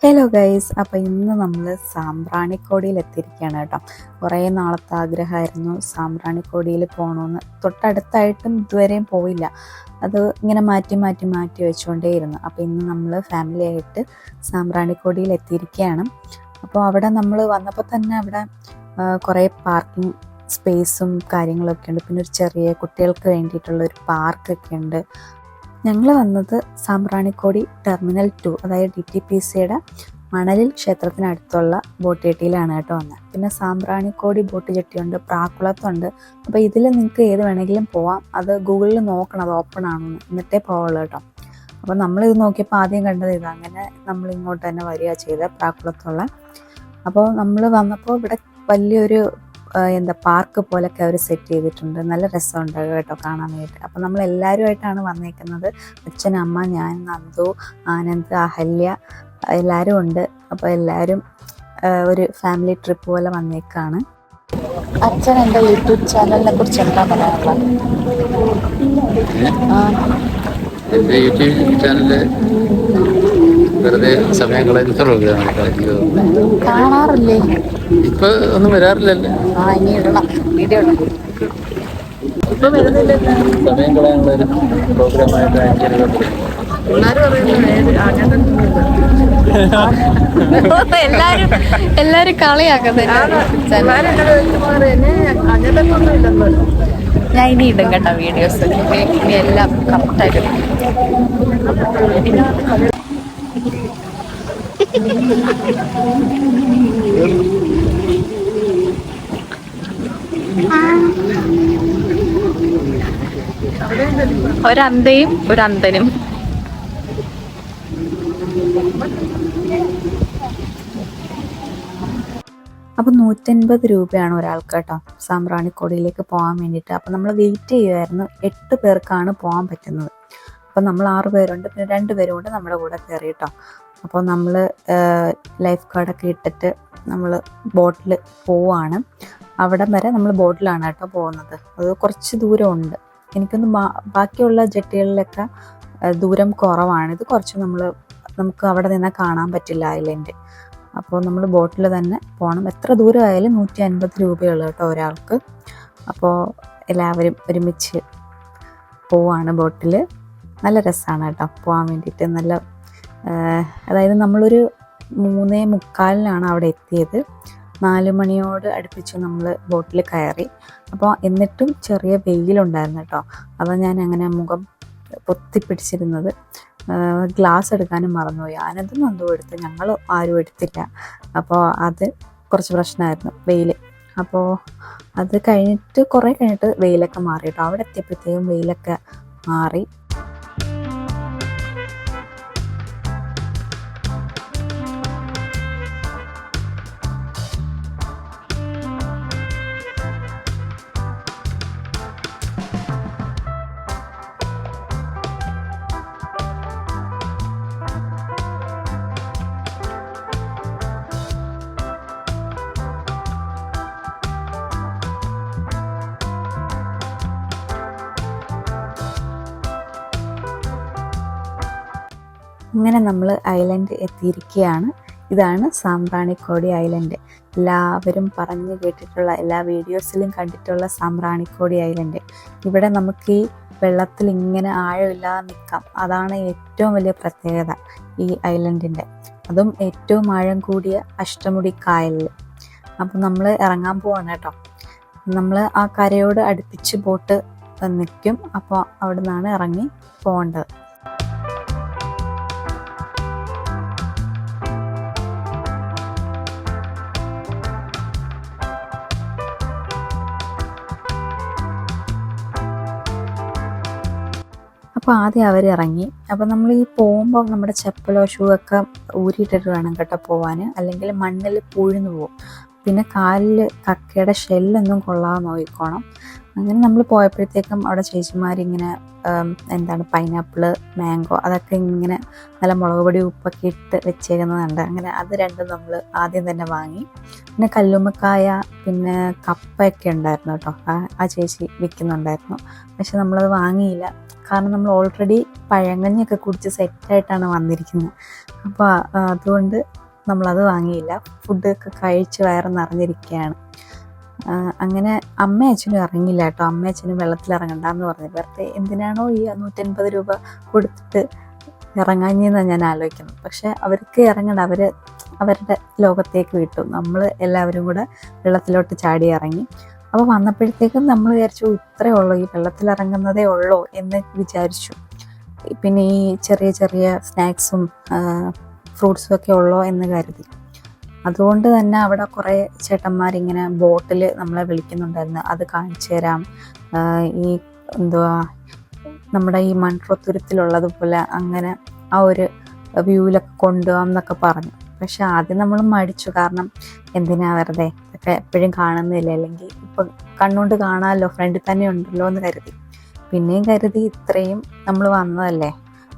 Hello guys, അപ്പോൾ ഇന്ന് നമ്മൾ സാമ്പ്രാണിക്കോടിയിൽ എത്തിയിരിക്കുകയാണ് കേട്ടോ. കുറേ നാളത്തെ ആഗ്രഹമായിരുന്നു സാമ്പ്രാണിക്കോടിയിൽ പോകണമെന്ന്. തൊട്ടടുത്തായിട്ടും ഇതുവരെയും പോയില്ല. അത് ഇങ്ങനെ മാറ്റി മാറ്റി മാറ്റി വെച്ചുകൊണ്ടേയിരുന്നു. അപ്പോൾ ഇന്ന് നമ്മൾ ഫാമിലി ആയിട്ട് സാമ്പ്രാണിക്കോടിയിൽ എത്തിയിരിക്കുകയാണ്. അപ്പോൾ അവിടെ നമ്മൾ വന്നപ്പോൾ തന്നെ അവിടെ കുറേ പാർക്കിംഗ് സ്പേസും കാര്യങ്ങളൊക്കെ ഉണ്ട്. പിന്നെ ഒരു ചെറിയ കുട്ടികൾക്ക് വേണ്ടിയിട്ടുള്ളൊരു പാർക്കൊക്കെ ഉണ്ട്. ഞങ്ങൾ വന്നത് സാമ്പ്രാണിക്കോടി ടെർമിനൽ 2, അതായത് DTPCയുടെ മണലിൽ ക്ഷേത്രത്തിനടുത്തുള്ള ബോട്ട് ജെട്ടിയിലാണ് കേട്ടോ വന്നത്. പിന്നെ സാമ്പ്രാണിക്കോടി ബോട്ട് ജെട്ടിയുണ്ട്, പ്രാക്കുളത്തുണ്ട്. അപ്പോൾ ഇതിൽ നിങ്ങൾക്ക് ഏത് വേണമെങ്കിലും പോവാം. അത് ഗൂഗിളിൽ നോക്കണം അത് ഓപ്പൺ ആണെന്ന്, എന്നിട്ടേ പോവുള്ളൂ കേട്ടോ. അപ്പോൾ നമ്മളിത് നോക്കിയപ്പോൾ ആദ്യം കണ്ടത് ഇത്. അങ്ങനെ നമ്മൾ ഇങ്ങോട്ട് തന്നെ വരിക ചെയ്ത പ്രാക്കുളത്തുള്ള. അപ്പോൾ നമ്മൾ വന്നപ്പോൾ ഇവിടെ വലിയൊരു പാർക്ക് പോലൊക്കെ അവർ സെറ്റ് ചെയ്തിട്ടുണ്ട്. നല്ല രസമുണ്ട് കേട്ടോ കാണാനായിട്ട്. അപ്പോൾ നമ്മൾ എല്ലാവരുമായിട്ടാണ് വന്നേക്കുന്നത്. അച്ഛൻ, അമ്മ, ഞാൻ, നന്ദു, ആനന്ദ്, അഹല്യ എല്ലാവരും ഉണ്ട്. അപ്പോൾ എല്ലാവരും ഒരു ഫാമിലി ട്രിപ്പ് പോലെ വന്നേക്കാണ്. അച്ഛൻ എൻ്റെ യൂട്യൂബ് ചാനലിനെ കുറിച്ച് എന്താ പറയാനുള്ളത്? എൻ്റെ യൂട്യൂബ് ചാനല് വെറുതെ സമയം കളയുന്ന പ്രോഗ്രാമാണ് കാണാറില്ലേ? ഇപ്പൊ ഒന്നും വരാറില്ലല്ലേ? ഇനി ഇടണം, വീഡിയോ ഇടണം. ഇപ്പൊ വരുന്നില്ല. സമയം കളയാനുള്ള ഒരു പ്രോഗ്രാമായിട്ട് എല്ലാരും കളിയാക്കുന്നത്. ഞാൻ ഇനി ഇടും കേട്ടോ വീഡിയോസ്. ഇനി എല്ലാം കറക്റ്റായിട്ട്. ഒരന്തയും ഒരന്തനും. അപ്പോൾ 150 രൂപയാണ് ഒരാൾക്ക് കേട്ടോ സാമ്പ്രാണിക്കോടിയിലേക്ക് പോകാൻ വേണ്ടിയിട്ട്. അപ്പോൾ നമ്മൾ വെയിറ്റ് ചെയ്യുമായിരുന്നു. 8 പേർക്കാണ് പോകാൻ പറ്റുന്നത്. അപ്പോൾ നമ്മൾ 6 പേരുണ്ട്, പിന്നെ 2 പേരും കൊണ്ട് നമ്മുടെ കൂടെ കയറി കേട്ടോ. അപ്പോൾ നമ്മൾ ലൈഫ് ഗാർഡൊക്കെ ഇട്ടിട്ട് നമ്മൾ ബോട്ടിൽ പോവാണ്. അവിടം വരെ നമ്മൾ ബോട്ടിലാണ് കേട്ടോ പോകുന്നത്. അത് കുറച്ച് ദൂരമുണ്ട്. എനിക്കൊന്ന് ബാക്കിയുള്ള ജെട്ടികളിലൊക്കെ ദൂരം കുറവാണ്. ഇത് കുറച്ച് നമുക്ക് അവിടെ നിന്നാൽ കാണാൻ പറ്റില്ല ഐലൻഡ്. അപ്പോൾ നമ്മൾ ബോട്ടിൽ തന്നെ പോകണം. എത്ര ദൂരമായാലും 150 രൂപയുള്ളൂ കേട്ടോ ഒരാൾക്ക്. അപ്പോൾ എല്ലാവരും ഒരുമിച്ച് പോവാണ് ബോട്ടിൽ. നല്ല രസമാണ് കേട്ടോ പോകാൻ വേണ്ടിയിട്ട്. നല്ല അതായത് നമ്മളൊരു 3:45 അവിടെ എത്തിയത്. 4 മണിയോട് അടുപ്പിച്ച് നമ്മൾ ബോട്ടിൽ കയറി. അപ്പോൾ എന്നിട്ടും ചെറിയ വെയിലുണ്ടായിരുന്നു കേട്ടോ. അപ്പോൾ ഞാൻ അങ്ങനെ മുഖം പൊത്തിപ്പിടിച്ചിരുന്നത്. ഗ്ലാസ് എടുക്കാനും മറന്നുപോയി. ആനന്ദും നന്ദു എടുത്ത്, ഞങ്ങൾ ആരും എടുത്തില്ല. അപ്പോൾ അത് കുറച്ച് പ്രശ്നമായിരുന്നു, വെയിൽ. അപ്പോൾ അത് കഴിഞ്ഞിട്ട് കുറേ കഴിഞ്ഞിട്ട് വെയിലൊക്കെ മാറി കേട്ടോ. അവിടെ എത്തിയപ്പോഴത്തേക്കും വെയിലൊക്കെ മാറി. അങ്ങനെ നമ്മൾ ഐലൻഡ് എത്തിയിരിക്കുകയാണ്. ഇതാണ് സാമ്പ്രാണിക്കോടി ഐലൻഡ്. എല്ലാവരും പറഞ്ഞു കേട്ടിട്ടുള്ള, എല്ലാ വീഡിയോസിലും കണ്ടിട്ടുള്ള സാമ്പ്രാണിക്കോടി ഐലൻഡ്. ഇവിടെ നമുക്ക് ഈ വെള്ളത്തിൽ ഇങ്ങനെ ആഴമില്ലാതെ നിൽക്കാം. അതാണ് ഏറ്റവും വലിയ പ്രത്യേകത ഈ ഐലൻഡിൻ്റെ. അതും ഏറ്റവും ആഴം കൂടിയ അഷ്ടമുടി കായലിൽ. അപ്പം നമ്മൾ ഇറങ്ങാൻ പോവാണ് കേട്ടോ. നമ്മൾ ആ കരയോട് അടുപ്പിച്ച് ബോട്ട് നിൽക്കും. അപ്പോൾ അവിടെ നിന്നാണ് ഇറങ്ങി പോകേണ്ടത്. അപ്പോൾ ആദ്യം അവർ ഇറങ്ങി. അപ്പോൾ നമ്മൾ ഈ പോകുമ്പോൾ നമ്മുടെ ചെപ്പലോ ഷൂ ഒക്കെ ഊരിയിട്ടിട്ട് വേണം കേട്ടോ പോവാൻ, അല്ലെങ്കിൽ മണ്ണിൽ പൂഴ്ന്നു പോകും. പിന്നെ കാലിൽ കക്കയുടെ ഷെല്ലൊന്നും കൊള്ളാതെ നോക്കിക്കോണം. അങ്ങനെ നമ്മൾ പോയപ്പോഴത്തേക്കും അവിടെ ചേച്ചിമാരിങ്ങനെ പൈനാപ്പിള്, മാംഗോ അതൊക്കെ ഇങ്ങനെ നല്ല മുളക് പൊടി ഉപ്പൊക്കെ ഇട്ട് വെച്ചേക്കുന്നതുണ്ട്. അങ്ങനെ അത് രണ്ടും നമ്മൾ ആദ്യം തന്നെ വാങ്ങി. പിന്നെ കല്ലുമ്മക്കായ, പിന്നെ കപ്പയൊക്കെ ഉണ്ടായിരുന്നു കേട്ടോ. ആ ചേച്ചി വിൽക്കുന്നുണ്ടായിരുന്നു. പക്ഷെ നമ്മളത് വാങ്ങിയില്ല. കാരണം നമ്മൾ ഓൾറെഡി പഴങ്കഞ്ഞൊക്കെ കുടിച്ച് സെറ്റായിട്ടാണ് വന്നിരിക്കുന്നത്. അപ്പോൾ അതുകൊണ്ട് നമ്മളത് വാങ്ങിയില്ല. ഫുഡൊക്കെ കഴിച്ച് വയറ് നിറഞ്ഞിരിക്കുകയാണ്. അങ്ങനെ അമ്മയും അച്ഛനും ഇറങ്ങില്ല കേട്ടോ. അമ്മയും അച്ഛനും വെള്ളത്തിൽ ഇറങ്ങണ്ടെന്ന് പറഞ്ഞു. വെറുതെ എന്തിനാണോ ഈ 150 രൂപ കൊടുത്തിട്ട് ഇറങ്ങാഞ്ഞെന്നാണ് ഞാൻ ആലോചിക്കുന്നത്. പക്ഷെ അവർക്ക് ഇറങ്ങണ്ട, അവരുടെ ലോകത്തേക്ക് വിട്ടു. നമ്മൾ എല്ലാവരും കൂടെ വെള്ളത്തിലോട്ട് ചാടി ഇറങ്ങി. അപ്പോൾ വന്നപ്പോഴത്തേക്കും നമ്മൾ വിചാരിച്ചു ഇത്രയേ ഉള്ളൂ, ഈ വെള്ളത്തിലിറങ്ങുന്നതേ ഉള്ളൂ എന്ന് വിചാരിച്ചു. പിന്നെ ഈ ചെറിയ ചെറിയ സ്നാക്സും ഫ്രൂട്ട്സും ഒക്കെ ഉള്ളോ എന്ന് കരുതി. അതുകൊണ്ട് തന്നെ അവിടെ കുറേ ചേട്ടന്മാരിങ്ങനെ ബോട്ടിൽ നമ്മളെ വിളിക്കുന്നുണ്ടായിരുന്നു. അത് കാണിച്ചു തരാം, ഈ എന്തുവാ നമ്മുടെ ഈ മൺട്രോത്തുരുത്തിലുള്ളതുപോലെ അങ്ങനെ ആ ഒരു വ്യൂവിലൊക്കെ കൊണ്ടുപോകാം എന്നൊക്കെ പറഞ്ഞു. പക്ഷെ ആദ്യം നമ്മൾ മടിച്ചു. കാരണം എന്തിനാ വെറുതെ, ഇതൊക്കെ എപ്പോഴും കാണുന്നില്ല, അല്ലെങ്കിൽ ഇപ്പം കണ്ണുകൊണ്ട് കാണാമല്ലോ, ഫ്രണ്ടിൽ തന്നെ ഉണ്ടല്ലോ എന്ന് കരുതി. പിന്നെയും കരുതി ഇത്രയും നമ്മൾ വന്നതല്ലേ,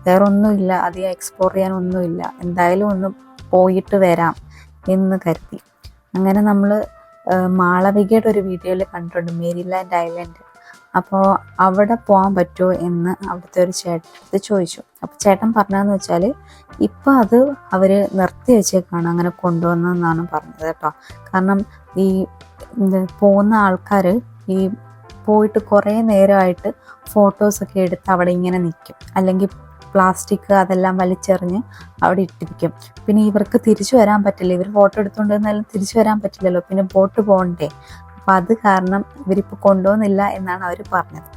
വേറെ ഒന്നുമില്ല, അധികം എക്സ്പ്ലോർ ചെയ്യാനൊന്നുമില്ല, എന്തായാലും ഒന്ന് പോയിട്ട് വരാം എന്ന് കരുതി. അങ്ങനെ നമ്മൾ മാളവികയുടെ ഒരു വീഡിയോയിൽ കണ്ടിട്ടുണ്ട്, മേരിലാൻഡ് ഐലൻഡ്. അപ്പോൾ അവിടെ പോകാൻ പറ്റുമോ എന്ന് അവിടുത്തെ ഒരു ചേട്ടൻ ചോദിച്ചു. അപ്പോൾ ചേട്ടൻ പറഞ്ഞതെന്ന് വെച്ചാൽ ഇപ്പം അത് അവർ നിർത്തി വെച്ചേക്കാണ്, അങ്ങനെ കൊണ്ടുവന്നതെന്നാണ് പറഞ്ഞത് കേട്ടോ. കാരണം ഈ പോകുന്ന ആൾക്കാർ ഈ പോയിട്ട് കുറേ നേരമായിട്ട് ഫോട്ടോസൊക്കെ എടുത്ത് അവിടെ ഇങ്ങനെ നിൽക്കും, അല്ലെങ്കിൽ പ്ലാസ്റ്റിക് അതെല്ലാം വലിച്ചെറിഞ്ഞ് അവിടെ ഇട്ടിരിക്കും. പിന്നെ ഇവർക്ക് തിരിച്ചു വരാൻ പറ്റില്ല, ഇവർ ഫോട്ടോ എടുത്തുകൊണ്ടിരുന്നാലും തിരിച്ചു വരാൻ പറ്റില്ലല്ലോ, പിന്നെ ബോട്ട് പോകണ്ടേ. അപ്പം അത് കാരണം ഇവരിപ്പോൾ കൊണ്ടുപോകുന്നില്ല എന്നാണ് അവർ പറഞ്ഞത്.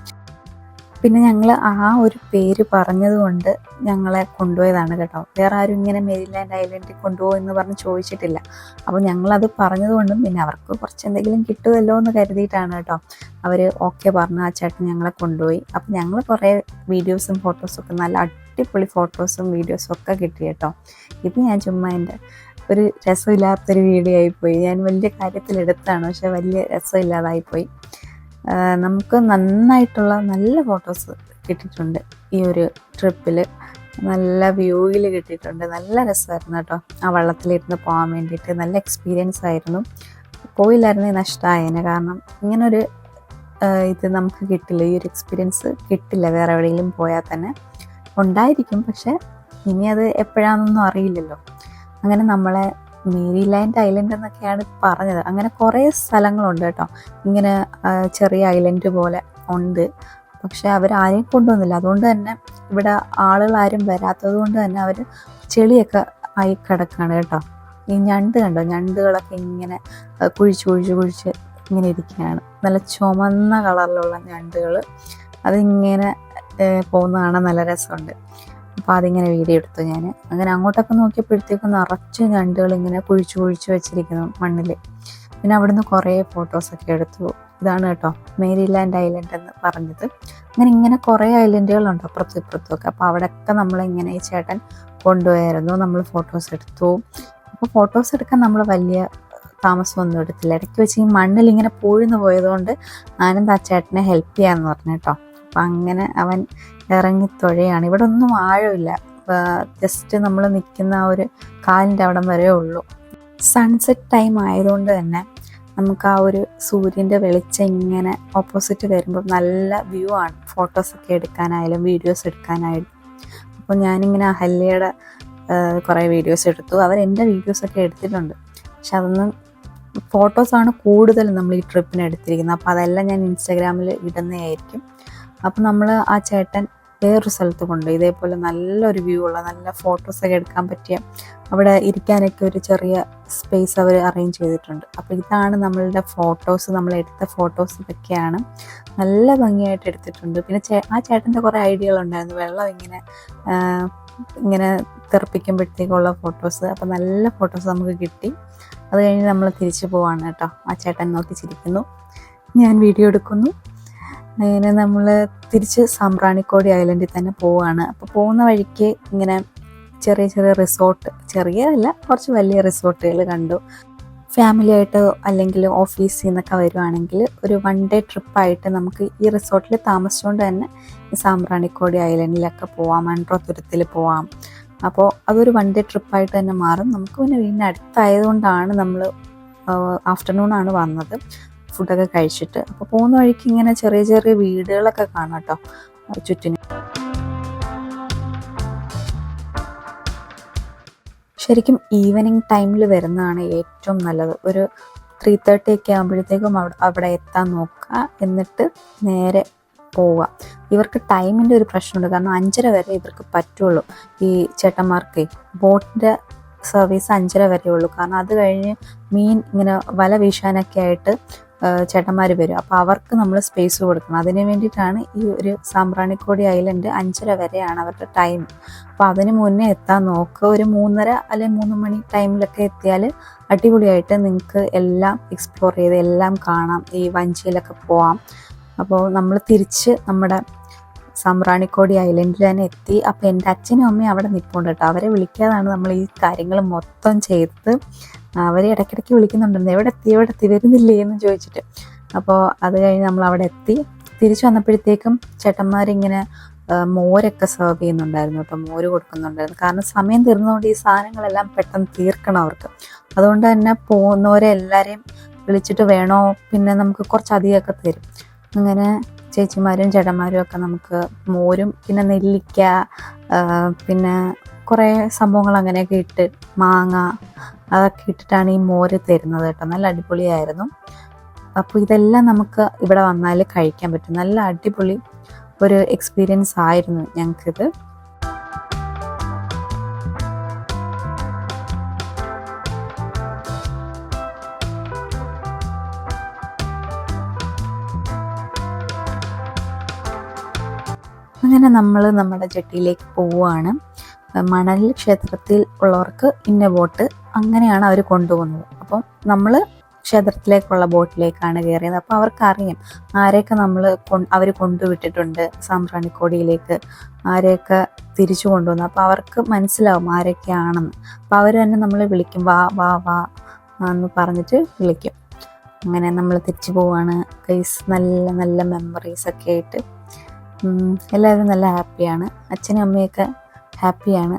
പിന്നെ ഞങ്ങൾ ആ ഒരു പേര് പറഞ്ഞതുകൊണ്ട് ഞങ്ങളെ കൊണ്ടുപോയതാണ് കേട്ടോ. വേറെ ആരും ഇങ്ങനെ മേരിലാൻഡ് ഐലൻഡിൽ കൊണ്ടുപോകുമെന്ന് പറഞ്ഞ് ചോദിച്ചിട്ടില്ല. അപ്പോൾ ഞങ്ങളത് പറഞ്ഞതുകൊണ്ടും പിന്നെ അവർക്ക് കുറച്ച് എന്തെങ്കിലും കിട്ടുമല്ലോ എന്ന് കരുതിയിട്ടാണ് കേട്ടോ അവർ ഓക്കെ പറഞ്ഞ് ആ ചേട്ടൻ ഞങ്ങളെ കൊണ്ടുപോയി. അപ്പം ഞങ്ങൾ കുറേ വീഡിയോസും ഫോട്ടോസും ഒക്കെ, നല്ല അടിപൊളി ഫോട്ടോസും വീഡിയോസും ഒക്കെ കിട്ടി കേട്ടോ. ഇത് ഞാൻ ചുമ്മാ എൻ്റെ ഒരു രസമില്ലാത്തൊരു വീഡിയോ ആയിപ്പോയി. ഞാൻ വലിയ കാര്യത്തിലെടുത്താണ്, പക്ഷെ വലിയ രസമില്ലാതായിപ്പോയി. നമുക്ക് നന്നായിട്ടുള്ള നല്ല ഫോട്ടോസ് കിട്ടിയിട്ടുണ്ട് ഈ ഒരു ട്രിപ്പിൽ. നല്ല വ്യൂവിൽ കിട്ടിയിട്ടുണ്ട്. നല്ല രസമായിരുന്നു കേട്ടോ ആ വെള്ളത്തിലിരുന്ന് പോകാൻ വേണ്ടിയിട്ട്. നല്ല എക്സ്പീരിയൻസ് ആയിരുന്നു. പോയില്ലായിരുന്നെങ്കിൽ നഷ്ടമായേനെ. കാരണം ഇങ്ങനൊരു ഇത് നമുക്ക് കിട്ടില്ല, ഈ ഒരു എക്സ്പീരിയൻസ് കിട്ടില്ല വേറെ എവിടെയെങ്കിലും പോയാൽ തന്നെ. ഉണ്ടായിരിക്കും, പക്ഷെ ഇനി അത് എപ്പോഴാണെന്നൊന്നും അറിയില്ലല്ലോ. അങ്ങനെ നമ്മളെ മേരിലാൻഡ് ഐലൻഡ് എന്നൊക്കെയാണ് പറഞ്ഞത്. അങ്ങനെ കുറേ സ്ഥലങ്ങളുണ്ട് കേട്ടോ, ഇങ്ങനെ ചെറിയ ഐലൻഡ് പോലെ ഉണ്ട്. പക്ഷെ അവരാരെയും കൊണ്ടുവന്നില്ല. അതുകൊണ്ട് തന്നെ ഇവിടെ ആളുകളാരും വരാത്തത് കൊണ്ട് തന്നെ അവർ ചെളിയൊക്കെ ആയി കിടക്കുകയാണ് കേട്ടോ. ഈ ഞണ്ട് കണ്ടോ, ഞണ്ടുകളൊക്കെ ഇങ്ങനെ കുഴിച്ച് ഇങ്ങനെ ഇരിക്കുകയാണ്. നല്ല ചുമന്ന കളറിലുള്ള ഞണ്ടുകൾ, അതിങ്ങനെ പോകുന്ന കാണാൻ നല്ല രസമുണ്ട്. അപ്പോൾ അതിങ്ങനെ വീഡിയോ എടുത്തു ഞാൻ. അങ്ങനെ അങ്ങോട്ടൊക്കെ നോക്കിയപ്പോഴത്തേക്കും നിറച്ച് ഞണ്ടുകൾ ഇങ്ങനെ കുഴിച്ച് വെച്ചിരിക്കുന്നു മണ്ണിൽ. പിന്നെ അവിടുന്ന് കുറേ ഫോട്ടോസൊക്കെ എടുത്തു. ഇതാണ് കേട്ടോ മേരിലാൻഡ് ഐലൻഡ് എന്ന് പറഞ്ഞത്. ഇങ്ങനെ കുറേ ഐലൻഡുകളുണ്ട് അപ്പുറത്തും ഇപ്പുറത്തുമൊക്കെ. അപ്പോൾ അവിടെയൊക്കെ നമ്മളിങ്ങനെ ഈ ചേട്ടൻ കൊണ്ടുപോയായിരുന്നു. നമ്മൾ ഫോട്ടോസ് എടുത്തു. അപ്പോൾ ഫോട്ടോസ് എടുക്കാൻ നമ്മൾ വലിയ താമസമൊന്നും എടുത്തില്ല. ഇടയ്ക്ക് വെച്ച് ഈ മണ്ണിൽ ഇങ്ങനെ പൂഴ്ന്നു പോയതുകൊണ്ട് ആനന്ദ് ആ ചേട്ടനെ ഹെൽപ്പ് ചെയ്യാമെന്ന് പറഞ്ഞു കേട്ടോ. അപ്പം അങ്ങനെ അവൻ ഇറങ്ങി തുഴയാണ്. ഇവിടെ ഒന്നും ആഴമില്ല, ജസ്റ്റ് നമ്മൾ നിൽക്കുന്ന ആ ഒരു കാലിൻ്റെ അവിടം വരെ ഉള്ളൂ. സൺസെറ്റ് ടൈം ആയതുകൊണ്ട് തന്നെ നമുക്ക് ആ ഒരു സൂര്യൻ്റെ വെളിച്ചം ഇങ്ങനെ ഓപ്പോസിറ്റ് വരുമ്പോൾ നല്ല വ്യൂ ആണ് ഫോട്ടോസൊക്കെ എടുക്കാനായാലും വീഡിയോസ് എടുക്കാനായാലും. അപ്പോൾ ഞാനിങ്ങനെ അഹല്യയുടെ കുറേ വീഡിയോസ് എടുത്തു. അവർ എൻ്റെ വീഡിയോസൊക്കെ എടുത്തിട്ടുണ്ട്, പക്ഷെ അതൊന്നും ഫോട്ടോസാണ് കൂടുതൽ നമ്മൾ ഈ ട്രിപ്പിന് എടുത്തിരിക്കുന്നത്. അപ്പോൾ അതെല്ലാം ഞാൻ ഇൻസ്റ്റാഗ്രാമിൽ ഇടുന്നതായിരിക്കും. അപ്പോൾ നമ്മൾ ആ ചേട്ടൻ വേറൊരു സ്ഥലത്ത് കൊണ്ട് ഇതേപോലെ നല്ലൊരു വ്യൂ ഉള്ള നല്ല ഫോട്ടോസൊക്കെ എടുക്കാൻ പറ്റിയ അവിടെ ഇരിക്കാനൊക്കെ ഒരു ചെറിയ സ്പേസ് അവർ അറേഞ്ച് ചെയ്തിട്ടുണ്ട്. അപ്പോൾ ഇതാണ് നമ്മളുടെ ഫോട്ടോസ്, നമ്മൾ എടുത്ത ഫോട്ടോസ് ഇതൊക്കെയാണ്. നല്ല ഭംഗിയായിട്ട് എടുത്തിട്ടുണ്ട്. പിന്നെ ആ ചേട്ടൻ്റെ കുറേ ഐഡിയകളുണ്ടായിരുന്നു, വെള്ളം ഇങ്ങനെ തെറിപ്പിക്കുമ്പോഴത്തേക്കുള്ള ഫോട്ടോസ്. അപ്പോൾ നല്ല ഫോട്ടോസ് നമുക്ക് കിട്ടി. അത് കഴിഞ്ഞ് നമ്മൾ തിരിച്ചു പോവാണ് കേട്ടോ. ആ ചേട്ടൻ നോക്കി ചിരിക്കുന്നു, ഞാൻ വീഡിയോ എടുക്കുന്നു. അങ്ങനെ നമ്മൾ തിരിച്ച് സാമ്പ്രാണിക്കോടി ഐലൻഡിൽ തന്നെ പോവുകയാണ്. അപ്പോൾ പോകുന്ന വഴിക്ക് ഇങ്ങനെ ചെറിയ റിസോർട്ട്, ചെറിയതല്ല കുറച്ച് വലിയ റിസോർട്ടുകൾ കണ്ടു. ഫാമിലി ആയിട്ട് അല്ലെങ്കിൽ ഓഫീസിൽ നിന്നൊക്കെ വരുവാണെങ്കിൽ ഒരു 1 ഡേ ട്രിപ്പായിട്ട് നമുക്ക് ഈ റിസോർട്ടിൽ താമസിച്ചുകൊണ്ട് തന്നെ ഈ സാമ്പ്രാണിക്കോടി ഐലൻഡിലൊക്കെ പോവാം, മൺട്രോത്തുരുത്തിൽ പോവാം. അപ്പോൾ അതൊരു 1 ഡേ ട്രിപ്പായിട്ട് തന്നെ മാറും. നമുക്ക് പിന്നെ വീടിന് അടുത്തായതുകൊണ്ടാണ് നമ്മൾ ആഫ്റ്റർനൂണാണ് വന്നത് ഫുഡൊക്കെ കഴിച്ചിട്ട്. അപ്പോൾ പോകുന്ന വഴിക്ക് ഇങ്ങനെ ചെറിയ വീടുകളൊക്കെ കാണാം കേട്ടോ ചുറ്റിനും. ശരിക്കും ഈവനിങ് ടൈമിൽ വരുന്നതാണ് ഏറ്റവും നല്ലത്. ഒരു 3:30 ഒക്കെ ആകുമ്പോഴത്തേക്കും അവിടെ എത്താൻ നോക്കുക, എന്നിട്ട് നേരെ പോവുക. ഇവർക്ക് ടൈമിൻ്റെ ഒരു പ്രശ്നമുണ്ട്, കാരണം 5:30 വരെ ഇവർക്ക് പറ്റുള്ളൂ. ഈ ചേട്ടന്മാർക്ക് ബോട്ടിൻ്റെ സർവീസ് 5:30 വരെ ഉള്ളൂ. കാരണം അത് കഴിഞ്ഞ് മീൻ ഇങ്ങനെ വല വീശാനൊക്കെ ആയിട്ട് ചേട്ടന്മാർ വരും. അപ്പോൾ അവർക്ക് നമ്മൾ സ്പേസ് കൊടുക്കണം. അതിന് വേണ്ടിയിട്ടാണ് ഈ ഒരു സാമ്പ്രാണിക്കോടി ഐലൻഡ് 5:30 വരെയാണ് അവരുടെ ടൈം. അപ്പോൾ അതിന് മുന്നേ എത്താൻ നോക്കുക. ഒരു 3:30 അല്ലെങ്കിൽ 3 മണി ടൈമിലൊക്കെ എത്തിയാൽ അടിപൊളിയായിട്ട് നിങ്ങൾക്ക് എല്ലാം എക്സ്പ്ലോർ ചെയ്ത് എല്ലാം കാണാം. ഈ വഞ്ചിയിലൊക്കെ പോവാം. അപ്പോൾ നമ്മൾ തിരിച്ച് നമ്മുടെ സാമ്പ്രാണിക്കോടി ഐലൻഡിൽ തന്നെ എത്തി. അപ്പോൾ എൻ്റെ അച്ഛനും അമ്മയും അവിടെ നിൽപ്പുണ്ട് കേട്ടോ. അവരെ വിളിക്കാതാണ് നമ്മൾ ഈ കാര്യങ്ങൾ മൊത്തം ചെയ്തത്. അവർ ഇടയ്ക്കിടയ്ക്ക് വിളിക്കുന്നുണ്ടായിരുന്നു, എവിടെ എത്തി വരുന്നില്ലേ എന്ന് ചോദിച്ചിട്ട്. അപ്പോൾ അത് കഴിഞ്ഞ് നമ്മൾ അവിടെ എത്തി. തിരിച്ചു വന്നപ്പോഴത്തേക്കും ചേട്ടന്മാരിങ്ങനെ മോരൊക്കെ സെർവ് ചെയ്യുന്നുണ്ടായിരുന്നു കേട്ടോ. മോര് കൊടുക്കുന്നുണ്ടായിരുന്നു. കാരണം സമയം തീർന്നതുകൊണ്ട് ഈ സാധനങ്ങളെല്ലാം പെട്ടെന്ന് തീർക്കണം അവർക്ക്. അതുകൊണ്ട് തന്നെ പോകുന്നവരെ എല്ലാവരെയും വിളിച്ചിട്ട് വേണോ, പിന്നെ നമുക്ക് കുറച്ചധികമൊക്കെ തരും. അങ്ങനെ ചേച്ചിമാരും ചേട്ടന്മാരും ഒക്കെ നമുക്ക് മോരും പിന്നെ നെല്ലിക്ക പിന്നെ കുറേ സംഭവങ്ങൾ അങ്ങനെയൊക്കെ ഇട്ട്, മാങ്ങ അതൊക്കെ ഇട്ടിട്ടാണ് ഈ മോര് തരുന്നത് കേട്ടോ. നല്ല അടിപൊളിയായിരുന്നു. അപ്പോൾ ഇതെല്ലാം നമുക്ക് ഇവിടെ വന്നാൽ കഴിക്കാൻ പറ്റും. നല്ല അടിപൊളി ഒരു എക്സ്പീരിയൻസ് ആയിരുന്നു ഞങ്ങൾക്കിത്. അങ്ങനെ നമ്മൾ നമ്മുടെ ജെട്ടിയിലേക്ക് പോവുകയാണ്. മണൽ ക്ഷേത്രത്തിൽ ഉള്ളവർക്ക് ഇന്ന ബോട്ട്, അങ്ങനെയാണ് അവർ കൊണ്ടുപോകുന്നത്. അപ്പം നമ്മൾ ക്ഷേത്രത്തിലേക്കുള്ള ബോട്ടിലേക്കാണ് കയറിയത്. അപ്പോൾ അവർക്കറിയാം ആരെയൊക്കെ അവർ കൊണ്ടുവിട്ടിട്ടുണ്ട് സാമ്പ്രാണിക്കോടിയിലേക്ക്, ആരെയൊക്കെ തിരിച്ചു കൊണ്ടുവന്നു. അപ്പോൾ അവർക്ക് മനസ്സിലാവും ആരൊക്കെയാണെന്ന്. അപ്പോൾ അവർ തന്നെ നമ്മൾ വിളിക്കും, വാ വാ വാ എന്ന് പറഞ്ഞിട്ട് വിളിക്കും. അങ്ങനെ നമ്മൾ തിരിച്ചു പോവാണ് ഗൈസ്. നല്ല നല്ല മെമ്മറീസൊക്കെ ആയിട്ട് എല്ലാവരും നല്ല ഹാപ്പിയാണ്. അച്ഛനും അമ്മയൊക്കെ ഹാപ്പിയാണ്.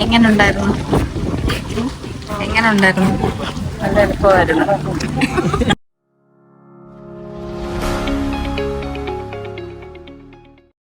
എങ്ങനെയുണ്ടായിരുന്നു? നല്ല എളുപ്പമായിരുന്നു.